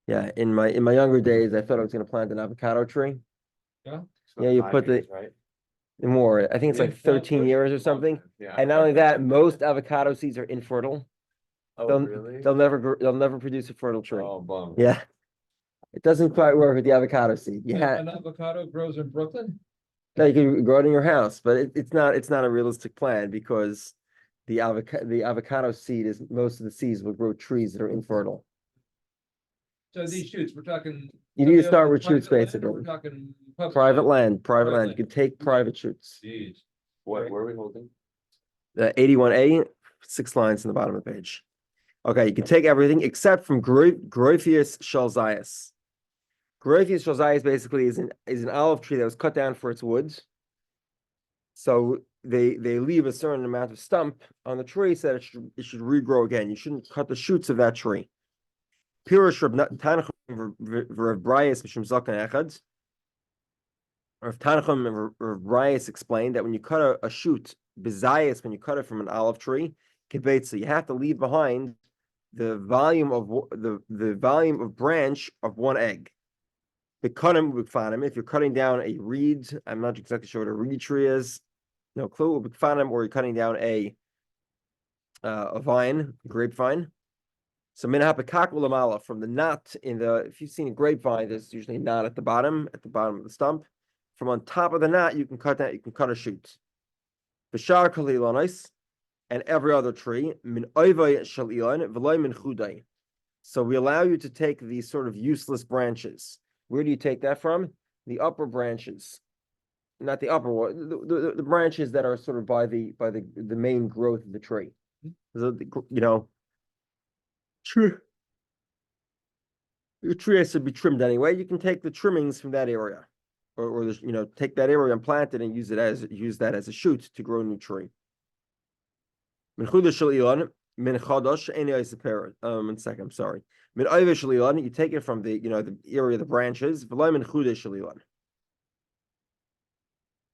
Yeah, in my younger days, I thought I was going to plant an avocado tree. Yeah. Yeah, you put the right? more. I think it's Yeah, like 13 bush. years or something. Yeah. And not only that, most avocado seeds are infertile. Oh, They'll really? they'll never produce a fertile tree. Oh, bum. Yeah, it doesn't quite work with the avocado seed. Yeah, An avocado grows in Brooklyn? no, you can grow it in your house, but it's not a realistic plan because the avocado seed is most of the seeds will grow trees that are infertile. So these shoots, we're talking. You need to start with private shoots, land, or basically. We're talking public Private land. private land. You can take private shoots. Jeez. What, where are we holding? 81A, 6 lines in the bottom of the page. Okay, you can take everything except from Groiphius shalzias. Groiphius shalzias basically is an olive tree that was cut down for its woods. So they leave a certain amount of stump on the tree so that it should regrow again. You shouldn't cut the shoots of that tree. Pirush Rav Tanachum Rav Brayas Mishum Zakan Echad. Rav Tanachum and Rav Brayas explained that when you cut a shoot, bezayas, when you cut it from an olive tree, kibetza, you have to leave behind the volume of the volume of branch of one egg. If you're cutting down a reed, I'm not exactly sure what a reed tree is, no clue. Or you're cutting down a vine, grapevine. So minahapakakul from the knot in the, if you've seen a grapevine, there's usually a knot at the bottom of the stump. From on top of the knot, you can cut a shoot. B'shar kalilonis, and every other tree, min oivay shalilan v'loy min chudai. So we allow you to take these sort of useless branches. Where do you take that from? The upper branches, not the upper one, the branches that are sort of by the main growth of the tree. So, the tree has to be trimmed anyway. You can take the trimmings from that area, or take that area and plant it and use that as a shoot to grow a new tree. Min chudash shalilan, min chadash any isoper. 1 second, I'm sorry. Min oivay shalilan, you take it from the the area of the branches. V'lo min chudash shalilan.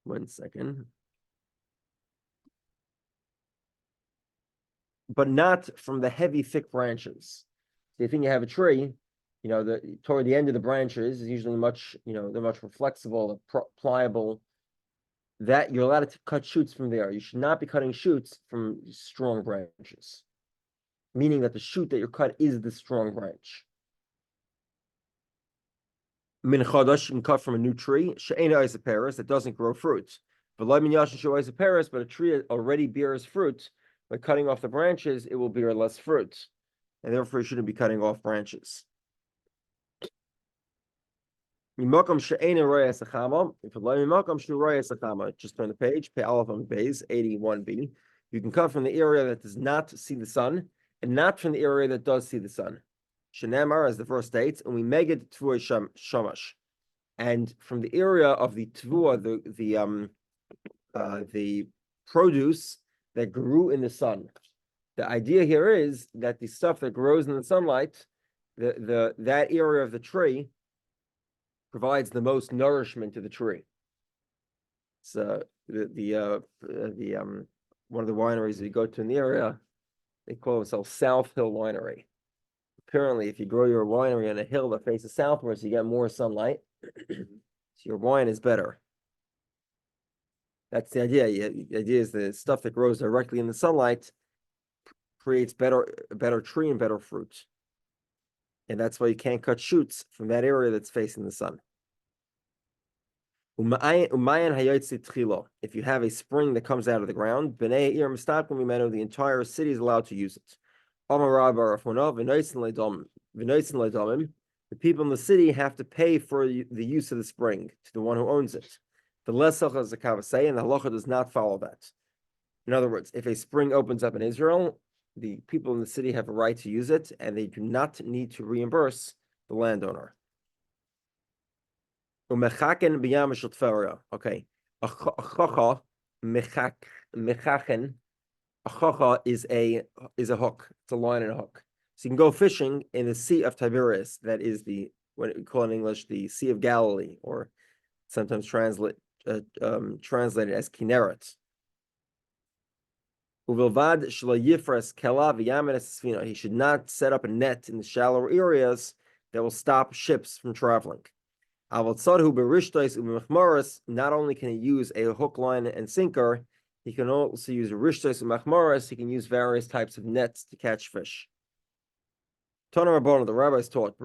1 second. But not from the heavy, thick branches. So you think you have a tree, toward the end of the branches is usually much, they're much more flexible, pliable. That you're allowed to cut shoots from there. You should not be cutting shoots from strong branches, meaning that the shoot that you're cut is the strong branch. Min chadash, you can cut from a new tree. She'ena isoperis, that doesn't grow fruit. But a tree already bears fruit. By cutting off the branches, it will bear less fruit, and therefore you shouldn't be cutting off branches. Just turn the page. Pay Aleph on base 81b. You can cut from the area that does not see the sun, and not from the area that does see the sun. Shenamar, as the verse states, and we make it tvua shamash, and from the area of the tvua, the produce that grew in the sun. The idea here is that the stuff that grows in the sunlight, that area of the tree provides the most nourishment to the tree. So one of the wineries we go to in the area, they call themselves South Hill Winery. Apparently, if you grow your winery on a hill that faces southwards, you get more sunlight. So your wine is better. That's the idea. The idea is the stuff that grows directly in the sunlight creates a better tree and better fruit. And that's why you can't cut shoots from that area that's facing the sun. If you have a spring that comes out of the ground, the entire city is allowed to use it. The people in the city have to pay for the use of the spring to the one who owns it. The lesach is a kavasei, and the halacha does not follow that. In other words, if a spring opens up in Israel, the people in the city have a right to use it, and they do not need to reimburse the landowner. Okay. A chacha is a hook. It's a line and a hook. So you can go fishing in the Sea of Tiberias. That is what we call in English the Sea of Galilee, or sometimes translated as Kinneret. He should not set up a net in the shallower areas that will stop ships from traveling. Not only can he use a hook, line, and sinker, he can also use rishtos umachmaras. He can use various types of nets to catch fish. Tana Rabbana, the rabbis taught,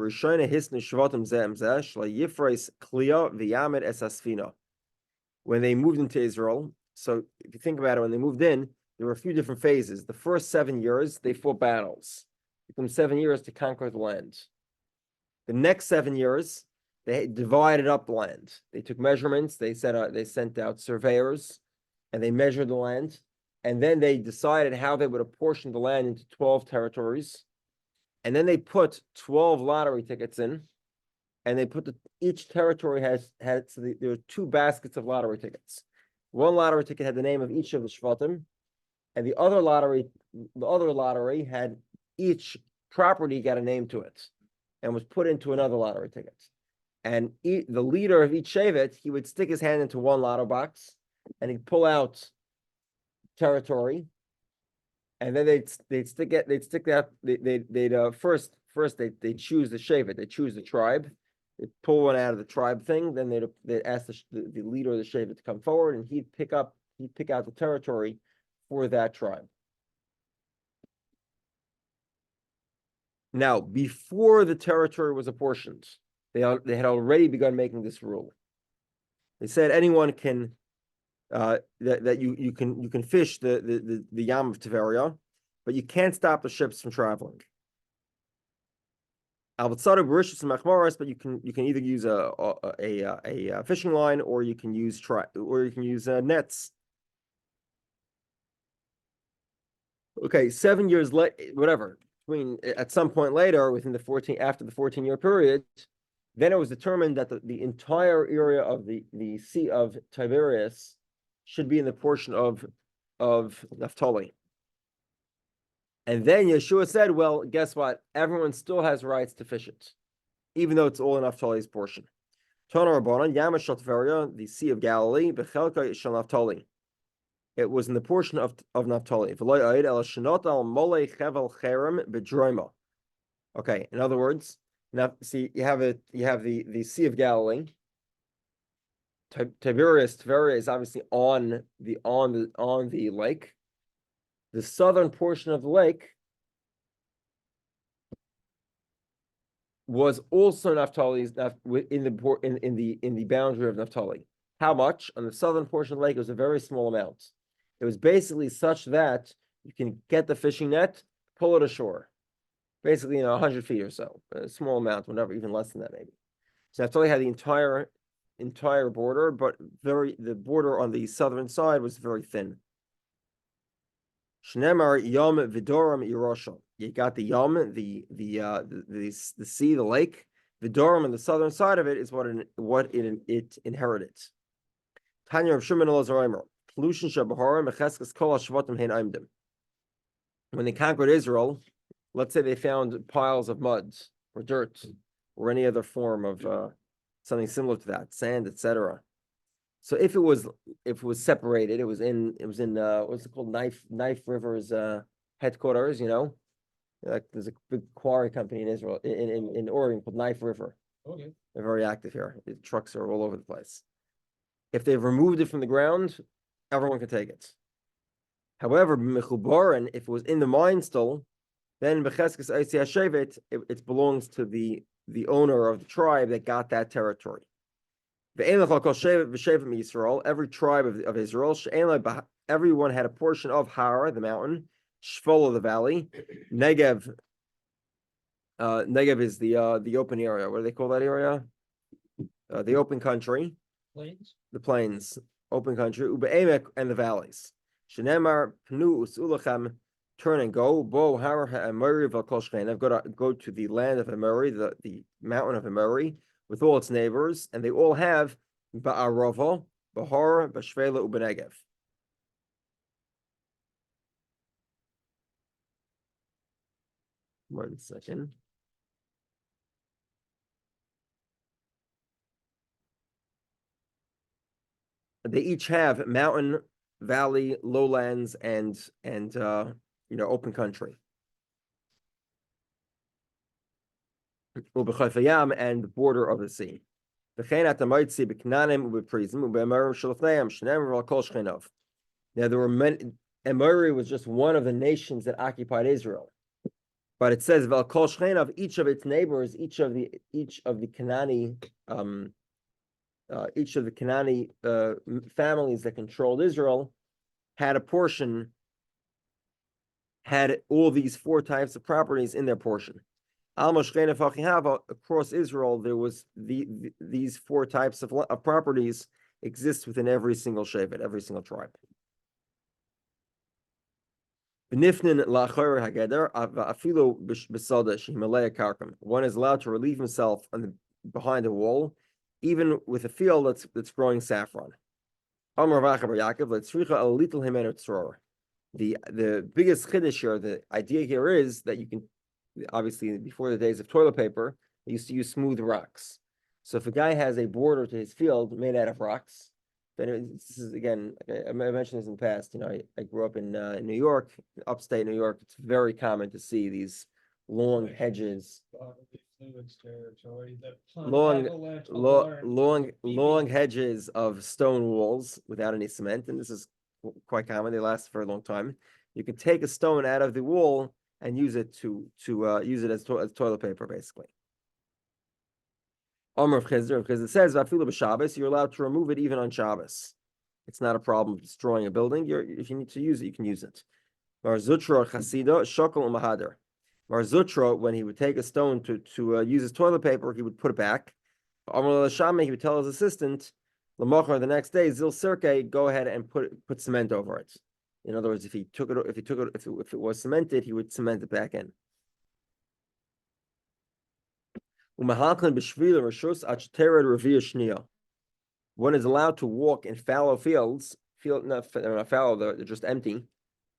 when they moved into Israel. So if you think about it, when they moved in, there were a few different phases. The first 7 years, they fought battles. It took them 7 years to conquer the land. The next 7 years, they divided up the land. They took measurements. They sent out surveyors, and they measured the land. And then they decided how they would apportion the land into 12 territories. And then they put 12 lottery tickets in, and they put each territory there were 2 baskets of lottery tickets. One lottery ticket had the name of each of the shvatim, and the other lottery had each property got a name to it, and was put into another lottery ticket. And the leader of each shevet, he would stick his hand into one lotto box, and he'd pull out territory, and then they'd stick that first they choose the shevet, they choose the tribe, they pull one out of the tribe thing, then they'd ask the leader of the shevet to come forward, and he'd pick out the territory for that tribe. Now, before the territory was apportioned, they had already begun making this rule. They said anyone can that you can fish the Yam of Tiberia, but you can't stop the ships from traveling. But you can either use a fishing line, or you can use nets. Okay, 7 years whatever. At some point later, after the 14-year period, then it was determined that the entire area of the Sea of Tiberias should be in the portion of Naphtali. And then Yeshua said, well, guess what? Everyone still has rights to fish it, even though it's all in Naphtali's portion. Tana Rabbanan, Yam shel Tiberia, the Sea of Galilee, Bechelka shel Naphtali. It was in the portion of Naphtali. Okay, in other words, now see you have the Sea of Galilee. Tiberia is obviously on the lake. The southern portion of the lake was also Naphtali's in the boundary of Naphtali. How much? On the southern portion of the lake, it was a very small amount. It was basically such that you can get the fishing net, pull it ashore. Basically, 100 feet or so, a small amount, whatever, even less than that maybe. So Naphtali had the entire border, but the border on the southern side was very thin. Shnemar Yom Vidoram Yerusha. You got the Yom, the sea, the lake. Vidoram on the southern side of it is what it inherited. Tanya of Shimon Elazar. Pollution Shabahar Mecheskes Kol Shvatim Hein Aimdim. When they conquered Israel, let's say they found piles of mud or dirt or any other form of something similar to that, sand, etc. So if it was separated, it was in what's it called, Knife River's headquarters. Like there's a big quarry company in Israel in Oregon called Knife River. Okay. They're very active here. The trucks are all over the place. If they've removed it from the ground, everyone can take it. However, Mechubaran, if it was in the mine still, then Becheskes Eisi HaShevet, it belongs to the owner of the tribe that got that territory. Every tribe of Israel, everyone had a portion of Har, the mountain, Shvola, the valley, Negev. Negev is the open area. What do they call that area? The open country. Plains. The plains, open country, Ube'emek, and the valleys. Shenemar Pnu Usulachem, turn and go. Bo Har HaEmori V'Kol I've got to go to the land of Emori, the mountain of Emori, with all its neighbors, and they all have Ba'arova, Bahar, Bashvela, Ubenegev. One second. They each have mountain, valley, lowlands, and open country. Ubechayfayam, and the border of the sea. Now there were many. Amori was just one of the nations that occupied Israel, but it says Val Kol Shchenav, each of its neighbors, each of the Canaanite families that controlled Israel had a portion, had all these four types of properties in their portion. Across Israel, there was these four types of properties exist within every single shevet, every single tribe. One is allowed to relieve himself behind a wall, even with a field that's growing saffron. The biggest chiddush here, the idea here is that you can, obviously before the days of toilet paper, they used to use smooth rocks. So if a guy has a border to his field made out of rocks, then this is, again, I mentioned this in the past, I grew up in New York, upstate New York. It's very common to see these long hedges, long hedges of stone walls without any cement, and this is quite common. They last for a long time. You can take a stone out of the wall and use it to use it as toilet paper, basically. Omer of Chizr, because it says Vafilu b'Shabbos, you're allowed to remove it even on Shabbos. It's not a problem destroying a building. If you need to use it, you can use it. Mar Zutra Chasida Shokol Mahader. Mar Zutra, when he would take a stone to use his toilet paper, he would put it back. Omer Lashame, he would tell his assistant, Lamachar, the next day, Zil Sirke, go ahead and put cement over it. In other words, if it was cemented, he would cement it back in. One is allowed to walk in fallow fields. Not fallow, they're just empty.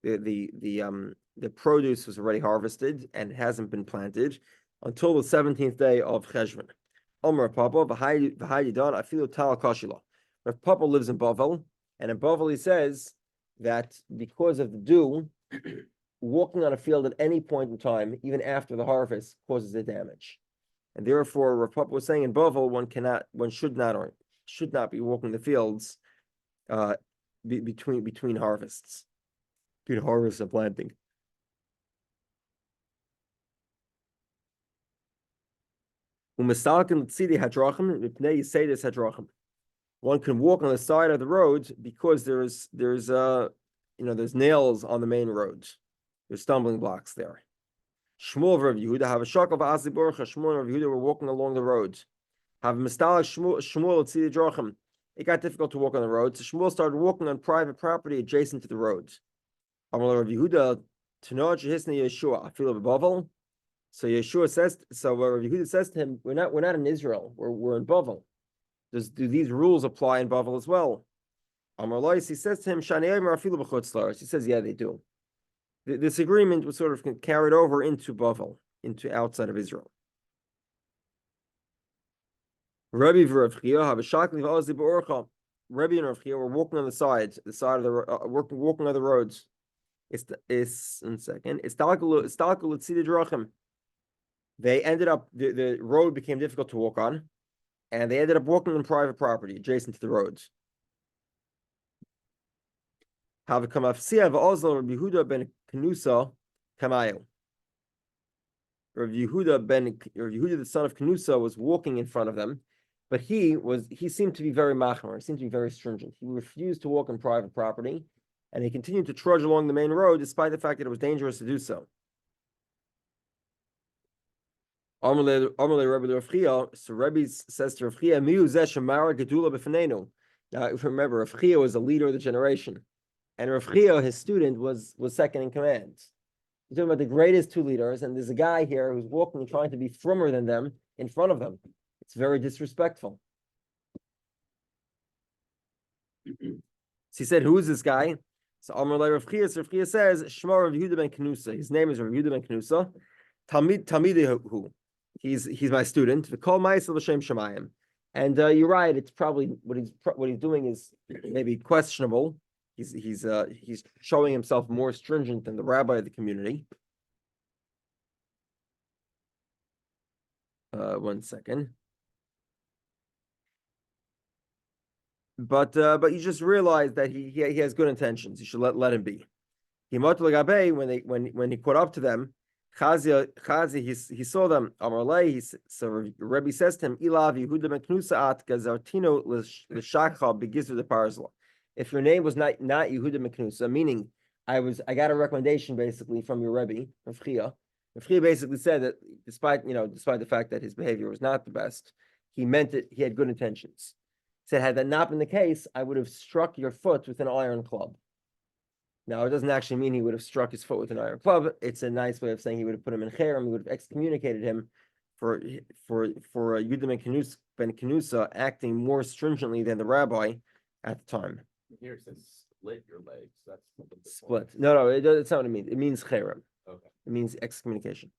The produce was already harvested and hasn't been planted until the 17th day of Cheshvan. Omer Papa, v'haydidon afilu tal kashila. Rav Papa lives in Bavel, and in Bavel he says that because of the dew, walking on a field at any point in time, even after the harvest, causes a damage. And therefore, Rav Papa was saying in Bavel, one should not be walking the fields between harvests, between harvest and planting. One can walk on the side of the road because there's nails on the main roads. There's stumbling blocks there. Shmuel of Rabbi Yehudah have a shock of Azibur. Shmuel of Rabbi Yehudah were walking along the road. Have Mistalach Shmuel at Tzidi Drachim. It got difficult to walk on the road, so Shmuel started walking on private property adjacent to the roads. Amal Rabbi Yehudah Tanoj Hisni Yeshua Afilu Bavel. So Yeshua says, Rabbi Yehudah says to him, we're not in Israel. We're in Bavel. Do these rules apply in Bavel as well? Amar Lois, he says to him, he says, yeah, they do. This agreement was sort of carried over into Bavel, into outside of Israel. Rabbi and Rav Chia were walking on the side of the walking on the roads. They ended up the road became difficult to walk on, and they ended up walking on private property adjacent to the roads. Rabbi Yehudah ben Kenusa Kamayo. Rabbi Yehudah, the son of Kenusa, was walking in front of them, but he seemed to be very machmer, he seemed to be very stringent. He refused to walk on private property, and he continued to trudge along the main road despite the fact that it was dangerous to do so. So Rebbe says to Rav Chia, now remember, Rav Chia was the leader of the generation, and Rav Chia, his student, was second in command. He's talking about the greatest two leaders, and there's a guy here who's walking and trying to be frummer than them in front of them. It's very disrespectful. So he said, who is this guy? So Amar Rav Chia says, Shema Rav Yehudah ben Kenusa. His name is Rav Yehudah ben Kenusa. Talmid. He's my student. V'kol ma'aseh l'shem shamayim. And you're right. It's probably what he's doing is maybe questionable. He's showing himself more stringent than the rabbi of the community. 1 second. But you just realize that he has good intentions. You should let him be. When he caught up to them, Chazi he saw them. So Rebbe says to him, Ilav Yehudah Meknusa at Gazartino l'Shakha begizur the Parzla. If your name was not Yehudah Meknusa, meaning I got a recommendation basically from your Rebbe, Rav Chia. Rav Chia basically said that despite the fact that his behavior was not the best, he meant it. He had good intentions. He said, had that not been the case, I would have struck your foot with an iron club. Now, it doesn't actually mean he would have struck his foot with an iron club. It's a nice way of saying he would have put him in cherem. He would have excommunicated him for Yehudah ben Kenusa acting more stringently than the rabbi at the time. Here it says split your legs. That's Split. No, it's not what it means. It means cherem. Okay. It means excommunication.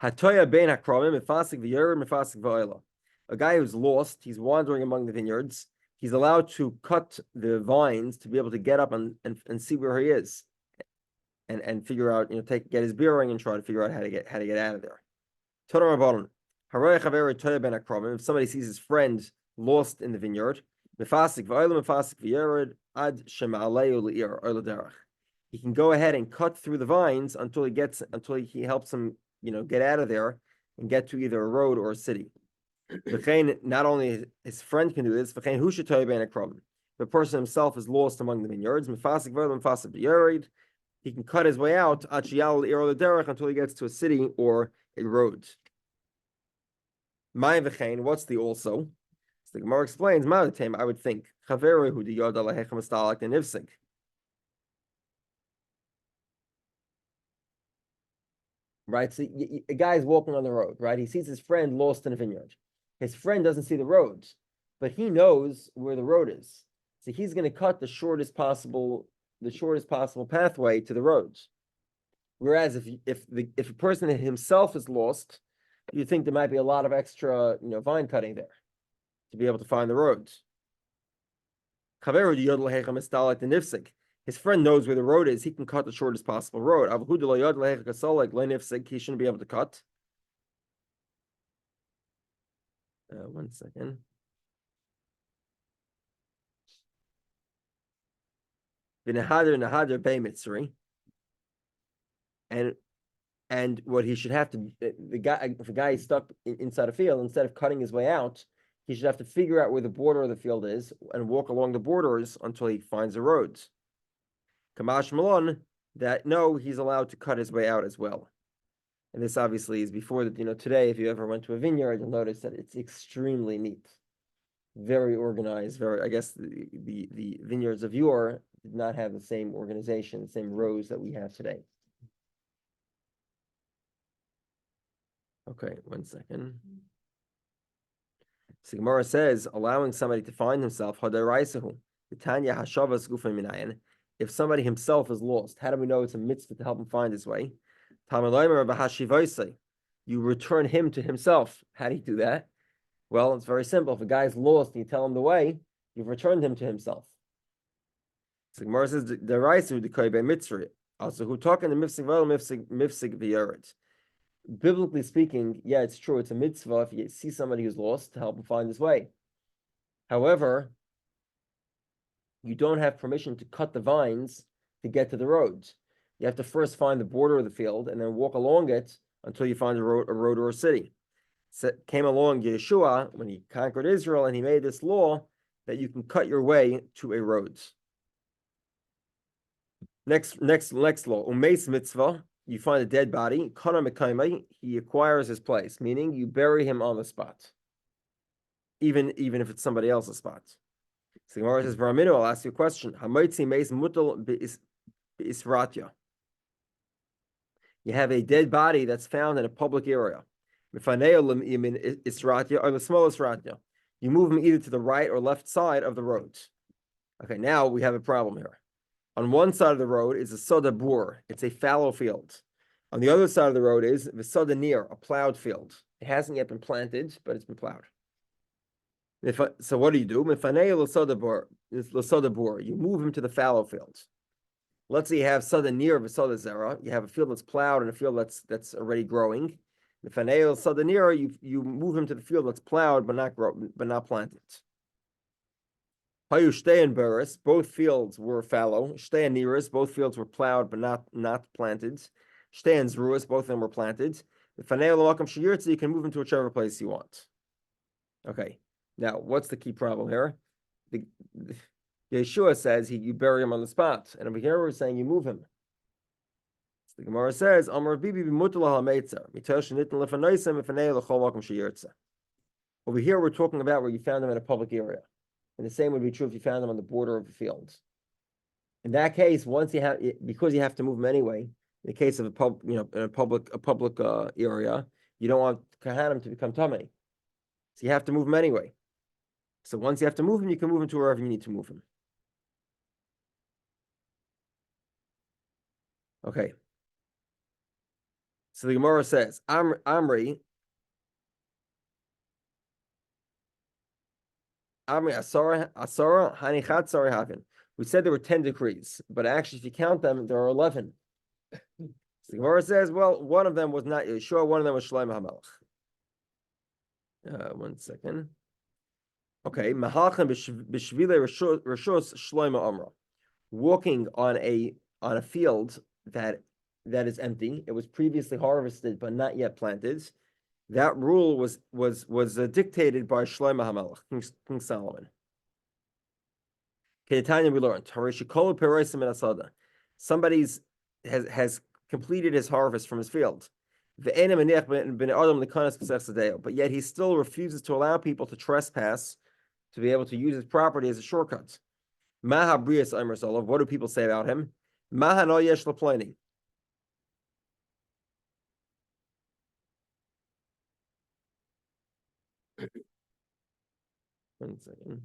Hatoya bein hakramim mefasik v'yerim mefasik v'oila. A guy who's lost, he's wandering among the vineyards. He's allowed to cut the vines to be able to get up and see where he is, and figure out, get his bearing and try to figure out how to get out of there. If somebody sees his friend lost in the vineyard, he can go ahead and cut through the vines until he helps him, get out of there and get to either a road or a city. Not only his friend can do this, the person himself is lost among the vineyards. He can cut his way out until he gets to a city or a road. What's the also? So the Gemara explains, I would think. Right, so a guy's walking on the road, right? He sees his friend lost in a vineyard. His friend doesn't see the road, but he knows where the road is. So he's going to cut the shortest possible pathway to the road. Whereas if a person himself is lost, you think there might be a lot of extra, vine cutting there to be able to find the roads. His friend knows where the road is. He can cut the shortest possible road. He shouldn't be able to cut. 1 second. And what he should have to, if a guy is stuck inside a field, instead of cutting his way out, he should have to figure out where the border of the field is and walk along the borders until he finds the roads. Kamash Malon, that no, he's allowed to cut his way out as well. And this obviously is before that, today, if you ever went to a vineyard, you'll notice that it's extremely neat, very organized, I guess the vineyards of yore did not have the same organization, the same rows that we have today. Okay, 1 second. So Gemara says, allowing somebody to find himself, if somebody himself is lost, how do we know it's a mitzvah to help him find his way? You return him to himself. How do you do that? Well, it's very simple. If a guy's lost and you tell him the way, you've returned him to himself. So Gemara says, the Raisu the Koibe Mitzvah. Also, who talking to Mifsig V'Yeretz. Biblically speaking, yeah, it's true. It's a mitzvah if you see somebody who's lost to help him find his way. However, you don't have permission to cut the vines to get to the roads. You have to first find the border of the field and then walk along it until you find a road or a city. So came along Yeshua when he conquered Israel, and he made this law that you can cut your way to a road. Next law, Umeis mitzvah. You find a dead body, he acquires his place, meaning you bury him on the spot, even if it's somebody else's spot. So Gemara says, Varaminu, I'll ask you a question. You have a dead body that's found in a public area. You move him either to the right or left side of the road. Okay, now we have a problem here. On one side of the road is a soda bur. It's a fallow field. On the other side of the road is v'soda near, a plowed field. It hasn't yet been planted, but it's been plowed. So what do? You move him to the fallow field. Let's say you have sada near v'sada zera. You have a field that's plowed and a field that's already growing. The fanel sada near, you move him to the field that's plowed but not planted. Hayu shtei and beres, both fields were fallow. Shtei and nearest, both fields were plowed but not planted. Shtei and zruas, both of them were planted. The fanel l'makam sheyirtza, you can move him to whichever place you want. Okay. Now, what's the key problem here? Yeshua says you bury him on the spot, and over here we're saying you move him. So the Gemara says, "Amar bibi b'mutala ha'meitzer mitosh nitin lefanoisem ifnei l'chol makom sheyirtza." Over here we're talking about where you found him in a public area, and the same would be true if you found him on the border of a field. In that case, because you have to move him anyway. In the case of a public area, you don't want kahanim to become tummy, so you have to move him anyway. So once you have to move him, you can move him to wherever you need to move him. Okay. So the Gemara says, Amri Asara Hanichat Sari Havin. We said there were 10 decrees, but actually, if you count them, there are 11. So the Gemara says, well, one of them was not Yeshua, one of them was Shlomo HaMelech. 1 second. Okay, Mahalchem b'shvile reshus Shlomo Amra. Walking on a field that is empty. It was previously harvested but not yet planted. That rule was dictated by Shlomo HaMelech, King Solomon. Ketanya we learned. Somebody has completed his harvest from his field. But yet he still refuses to allow people to trespass to be able to use his property as a shortcut. What do people say about him? One second.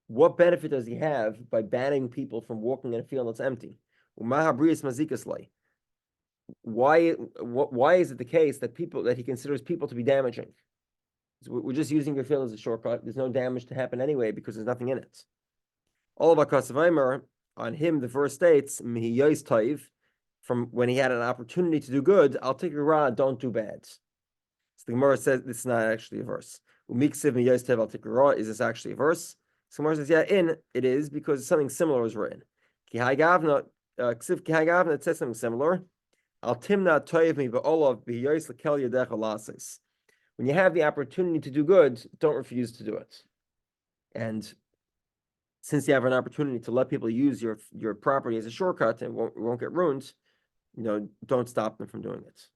What benefit does he have by banning people from walking in a field that's empty? Why is it the case that he considers people to be damaging? We're just using your field as a shortcut. There's no damage to happen anyway because there's nothing in it. All of Akasavaimer, on him, the verse states, from when he had an opportunity to do good, I'll take a rod, don't do bad. So the Gemara says this is not actually a verse. I'll take a rod. Is this actually a verse? So Gemara says, yeah, it is because something similar was written. It says something similar. When you have the opportunity to do good, don't refuse to do it. And since you have an opportunity to let people use your property as a shortcut and won't get ruined, don't stop them from doing it.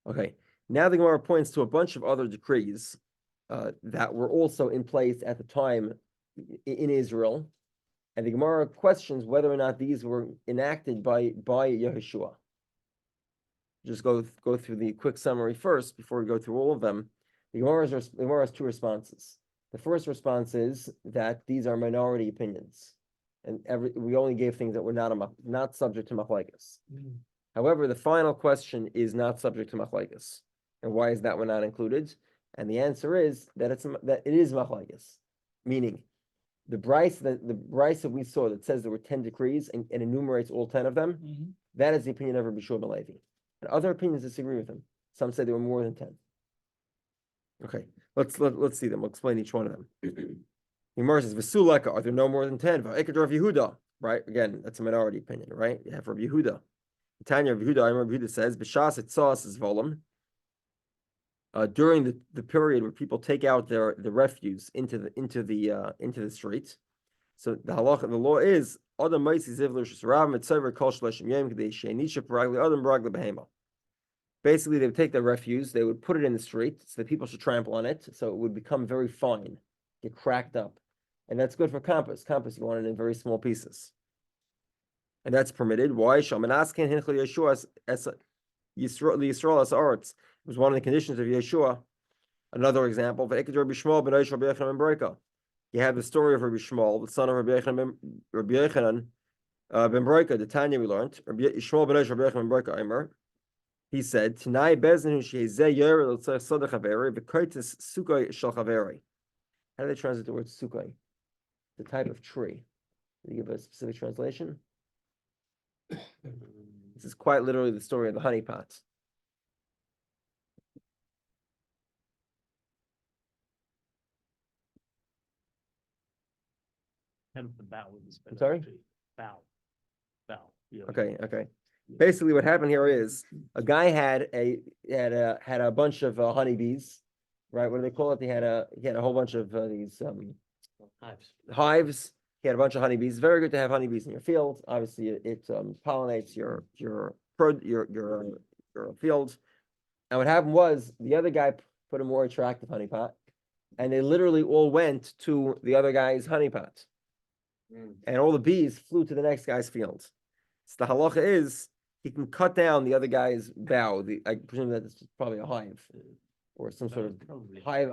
Okay, now the Gemara points to a bunch of other decrees that were also in place at the time in Israel, and the Gemara questions whether or not these were enacted by Yehoshua. Just go through the quick summary first before we go through all of them. The Gemara has two responses. The first response is that these are minority opinions, and we only gave things that were not subject to machlekes. However, the final question is not subject to machlekes, and why is that one not included? And the answer is that it is machlekes, meaning the Bryce that we saw that says there were 10 decrees and enumerates all 10 of them. That is the opinion of Rabbi Shua ben Levi. And other opinions disagree with him. Some say there were more than 10. Okay, let's see them. We'll explain each one of them. Gemara says, "V'suleka, are there no more than 10?" V'ekad Rav Yehudah, right? Again, that's a minority opinion, right? You have Rav Yehudah. Tanya Rav Yehudah, Rav Yehudah says, "B'shas etzas is volim." During the period where people take out the refuse into the street. So the law is Adam Maisi Zivler Shusrav Mitzaver Kol Shleshim Yom Kadei Shenisha Paragli Adam Paragli Behema. Basically, they would take the refuse, they would put it in the street so that people should trample on it, so it would become very fine, get cracked up, and that's good for compass. Compass, you want it in very small pieces, and that's permitted. Why? Shamanaskin Hinchel Yeshua as Yisrael as arts. It was one of the conditions of Yeshua. Another example, you have the story of Rabbi Shmuel, the son of Rabbi Yochanan ben Broika, the Tanya we learned. Shmuel ben Rabbi Yochanan ben Broika Omer. He said, "Tanai bezin shehizeh yer l'tzarech sadeh chaveri v'koitis sukoi shel chaveri." How do they translate the word sukoi? The type of tree. Did you give a specific translation? This is quite literally the story of the honey pot. Kind of the bow is I'm sorry? Bow. Yeah. Okay. Basically, what happened here is a guy had a bunch of honeybees, right? What do they call it? He had a whole bunch of these hives. He had a bunch of honeybees. Very good to have honeybees in your field. Obviously, it pollinates your field. And what happened was the other guy put a more attractive honey pot, and they literally all went to the other guy's honey pot, and all the bees flew to the next guy's field. So the halacha is he can cut down the other guy's bough. I presume that it's probably a hive or some sort of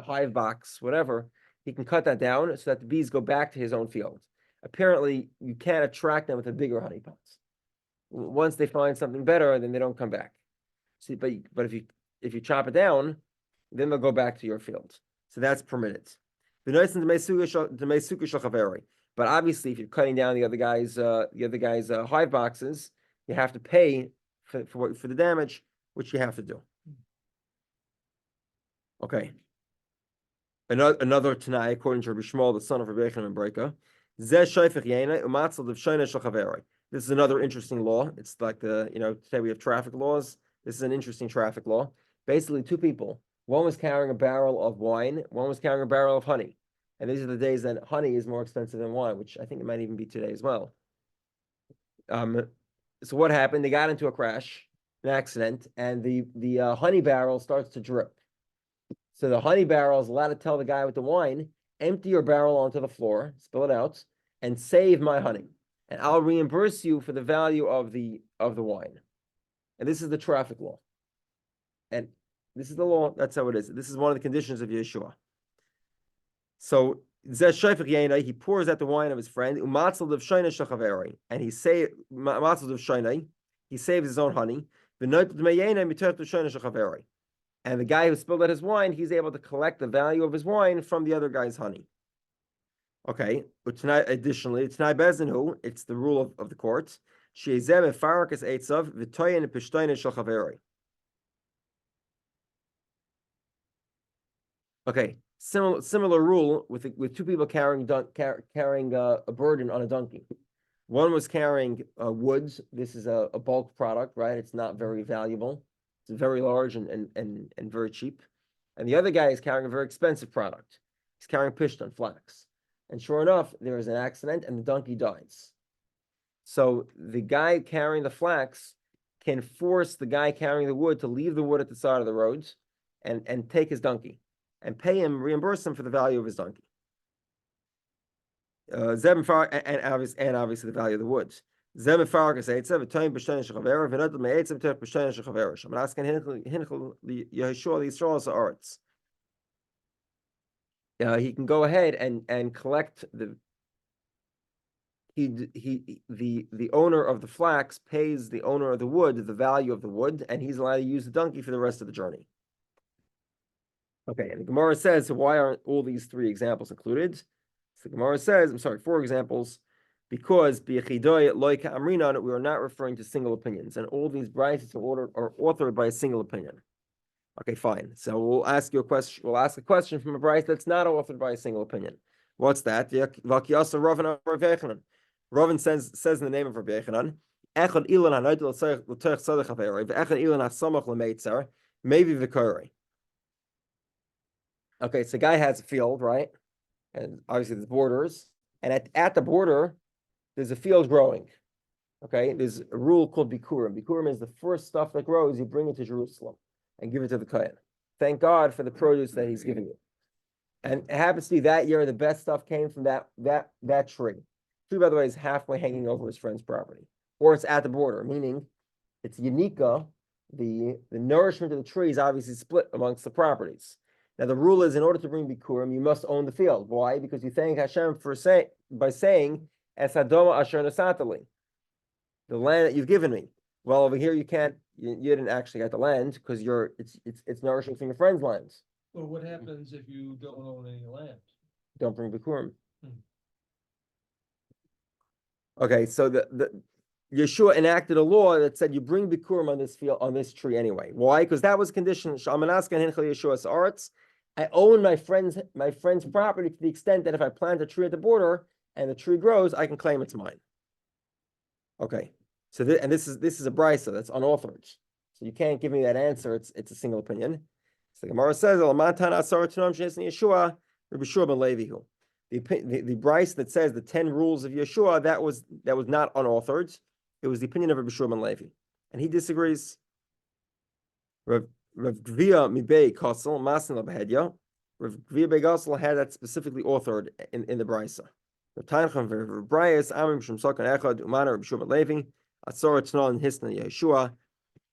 hive box, whatever. He can cut that down so that the bees go back to his own field. Apparently, you can't attract them with the bigger honey pots. Once they find something better, then they don't come back. See, but if you chop it down, then they'll go back to your field. So that's permitted. But obviously, if you're cutting down the other guy's hive boxes, you have to pay for the damage, which you have to do. Okay. Another Tanai, according to Rabbi Shmuel, the son of Rabbi Yochanan ben Broika. This is another interesting law. It's like today we have traffic laws. This is an interesting traffic law. Basically, two people. One was carrying a barrel of wine. One was carrying a barrel of honey. And these are the days that honey is more expensive than wine, which I think it might even be today as well. So what happened? They got into a crash, an accident, and the honey barrel starts to drip. So the honey barrel is allowed to tell the guy with the wine, empty your barrel onto the floor, spill it out, and save my honey. And I'll reimburse you for the value of the wine. And this is the traffic law. And this is the law. That's how it is. This is one of the conditions of Yeshua. So he pours out the wine of his friend, and he saves his own honey. And the guy who spilled out his wine, he's able to collect the value of his wine from the other guy's honey. Okay. Additionally, it's the rule of the court. Okay. Similar rule with two people carrying a burden on a donkey. One was carrying woods. This is a bulk product, right? It's not very valuable. It's very large and very cheap. And the other guy is carrying a very expensive product. He's carrying pishtan, flax. And sure enough, there is an accident and the donkey dies. So the guy carrying the flax can force the guy carrying the wood to leave the wood at the side of the road and take his donkey and reimburse him for the value of his donkey. And obviously the value of the wood. He can go ahead and collect the owner of the flax pays the owner of the wood the value of the wood, and he's allowed to use the donkey for the rest of the journey. Okay, and the Gemara says, so why aren't all these three examples included? So the Gemara says, 4 examples, because we are not referring to single opinions, and all these brises are authored by a single opinion. Okay, fine. So we'll ask you a question. We'll ask a question from a brise that's not authored by a single opinion. What's that? Ravin says in the name of Rabbi Yochanan, okay, so guy has a field, right? And obviously there's borders. And at the border, there's a field growing. Okay, there's a rule called Bikurim. Bikurim is the first stuff that grows, you bring it to Jerusalem and give it to the Kohen. Thank God for the produce that he's giving you. And it happens to be that year, the best stuff came from that tree. Tree, by the way, is halfway hanging over his friend's property. Or it's at the border, meaning it's Yanika. The nourishment of the tree is obviously split amongst the properties. Now the rule is, in order to bring bikurim, you must own the field. Why? Because you thank Hashem for by saying Es Adoma Asher Nasatali, the land that you've given me. Well, over here you can't. You didn't actually get the land because it's nourishing from your friend's lands. Well, what happens if you don't own any land? Don't bring bikurim. Hmm. Okay, so the Yeshua enacted a law that said you bring bikurim on this field, on this tree anyway. Why? Because that was conditioned. Yeshua's arts. I own my friend's property to the extent that if I plant a tree at the border and the tree grows, I can claim it's mine. Okay, so this is a brisa that's unauthored. So you can't give me that answer. It's a single opinion. So the Gemara says, Yeshua, Rabbi Shua ben Levihu. The brisa that says the 10 rules of Yeshua, that was not unauthored. It was the opinion of Rabbi Shua ben Levi, and he disagrees. Rav Gvia Mibei Kossel Masin Labahedya. Rav Gvia Bei Kossel had that specifically authored in the brisa. Rav Tainchem Rav Brayas Amim Shem Sokan Echad Umana Rabbi Shua ben Levi Atzor Tnon Hisna Yeshua.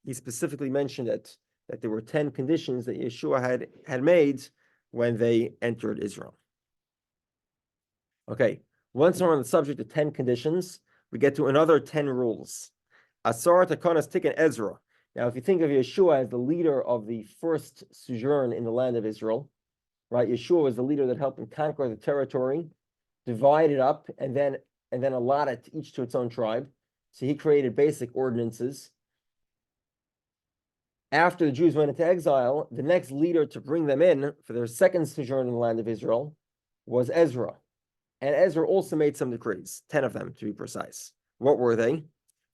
He specifically mentioned that there were 10 conditions that Yeshua had made when they entered Israel. Okay, once we're on the subject of 10 conditions, we get to another 10 rules. Asar Takonas Tikkun Ezra. Now, if you think of Yeshua as the leader of the first sojourn in the land of Israel, right? Yeshua was the leader that helped them conquer the territory, divide it up, and then allot it each to its own tribe. So he created basic ordinances. After the Jews went into exile, the next leader to bring them in for their second sojourn in the land of Israel was Ezra. And Ezra also made some decrees, 10 of them to be precise. What were they?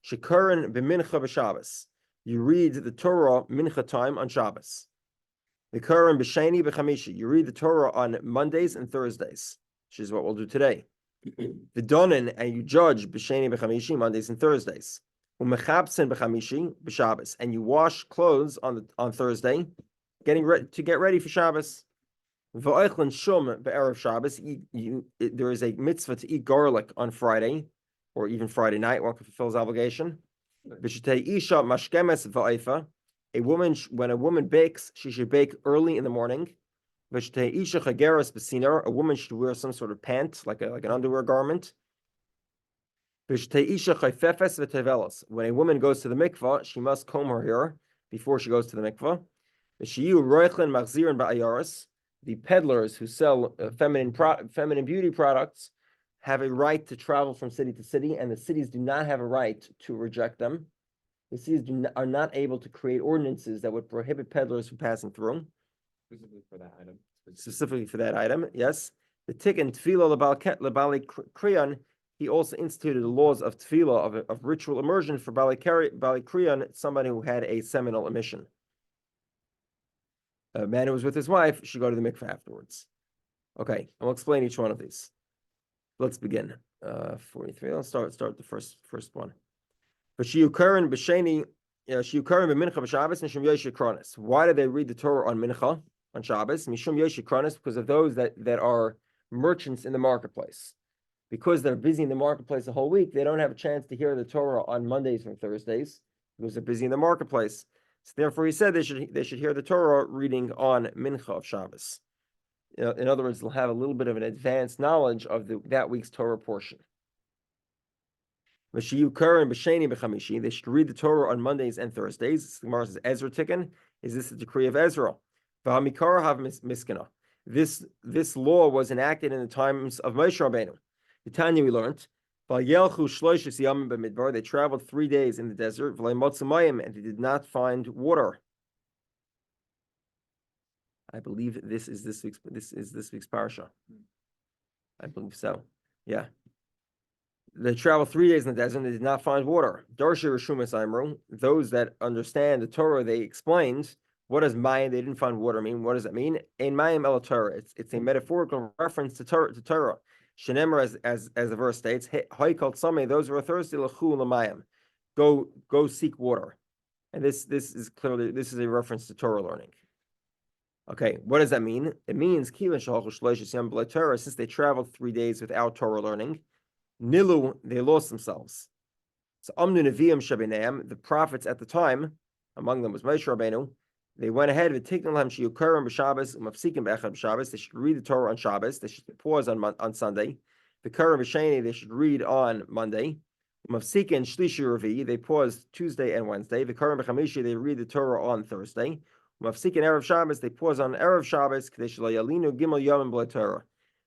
Shekaran b'mincha b'Shabbos. You read the Torah mincha time on Shabbos. V'karan b'sheni b'chamishi. You read the Torah on Mondays and Thursdays, which is what we'll do today. V'donin, and you judge b'sheni b'chamishi, Mondays and Thursdays. U'mechabsen b'chamishi b'Shabbos. And you wash clothes on Thursday, get ready for Shabbos. V'oichlin shum be'erev Shabbos. There is a mitzvah to eat garlic on Friday, or even Friday night. One can fulfill his obligation. V'shetei isha mashkemes v'oifa. When a woman bakes, she should bake early in the morning. V'shetei isha chageras b'sinar. A woman should wear some sort of pant, like an underwear garment. V'shetei isha chayfefes v'tevelos. When a woman goes to the mikvah, she must comb her hair before she goes to the mikvah. V'shiyu roichlin machzirin ba'ayaris. The peddlers who sell feminine beauty products have a right to travel from city to city, and the cities do not have a right to reject them. The cities are not able to create ordinances that would prohibit peddlers from passing through. Specifically for that item, yes. The Tikkun Tefillah Lebali Kriyan, he also instituted the laws of Tefillah, of ritual immersion for Bali Kriyan, somebody who had a seminal emission. A man who was with his wife should go to the mikveh afterwards. Okay, I'll explain each one of these. Let's begin. 43. Let's start the first one. But shiyukarin b'sheni, shiyukarin b'mincha b'Shabbos mishum yesh yikranis. Why do they read the Torah on mincha on Shabbos? Mishum yesh yikranis, because of those that are merchants in the marketplace. Because they're busy in the marketplace the whole week, they don't have a chance to hear the Torah on Mondays and Thursdays because they're busy in the marketplace. So therefore, he said they should hear the Torah reading on mincha of Shabbos. In other words, they'll have a little bit of an advanced knowledge of that week's Torah portion. They should read the Torah on Mondays and Thursdays. The Gemara says Ezra Tikkun. Is this the decree of Ezra? This law was enacted in the times of Moshe Rabbeinu. The Tanya we learned. They traveled 3 days in the desert, and they did not find water. I believe this is this week's parasha. I believe so. Yeah. They traveled 3 days in the desert and they did not find water. Darsha Rishumas Imru, those that understand the Torah, they explained what does Mayim, they didn't find water mean. What does it mean? In Mayim el Torah, it's a metaphorical reference to Torah. Shenemar, as the verse states, Haikal Sameh, those who are thirsty, Lachu Lamayim. Go seek water. And this is a reference to Torah learning. Okay, what does that mean? It means since they traveled 3 days without Torah learning, Nilu, they lost themselves. So Amnu Nevi'im Shabeneim, the prophets at the time, among them was Moshe Rabbeinu, They went ahead with taking lahem shiyukarim b'Shabbos umafsikim b'echad b'Shabbos. They should read the Torah on Shabbos. They should pause on Sunday. The karim b'sheni they should read on Monday. Umafsikin shlishi revi they pause Tuesday and Wednesday. The karim b'chamishi they read the Torah on Thursday. Umafsikin erev Shabbos they pause on erev Shabbos. They should yalinu gimel yomim b'la Torah.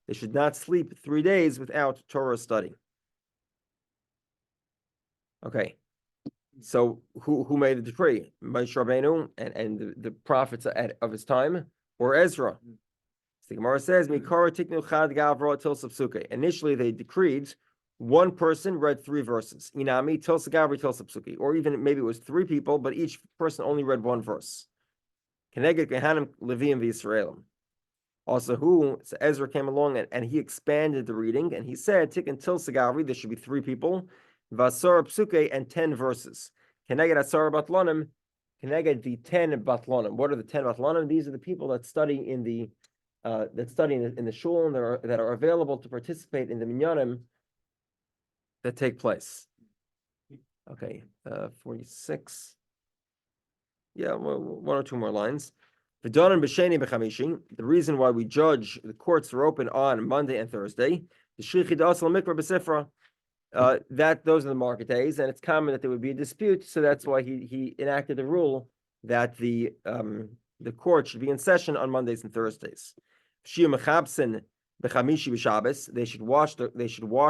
They should not sleep 3 days without Torah study. Okay. So who made the decree? Moshe Rabbeinu and the prophets of his time, or Ezra? The Gemara says, initially they decreed one person read 3 verses. Inami, Tilsa Gavri, Tilsa Psuki. Or even maybe it was 3 people, but each person only read 1 verse. Keneged Gehanim Leviim v'Yisraelim. Also, so Ezra came along and he expanded the reading, and he said, Tikkun Tilsa Gavri, there should be 3 people. Vasar Psuke and 10 verses. Keneged Asar Batlonim, Keneged the 10 Batlonim. What are the 10 Batlonim? These are the people that study in the shul and that are available to participate in the minyanim that take place. Okay, 46. Yeah, 1 or 2 more lines. V'donan b'sheni b'chamishi. The reason why we judge the courts are open on Monday and Thursday. The shlichid asal mikra b'sifra. That those are the market days, and it's common that there would be a dispute. So that's why he enacted the rule that the court should be in session on Mondays and Thursdays. They should wash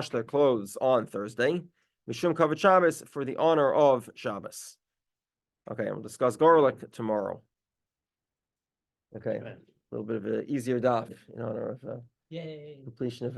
their clothes on Thursday. Mishum kavod Shabbos for the honor of Shabbos. Okay, and we'll discuss garlic tomorrow. Okay, a little bit of an easier daf in honor of completion of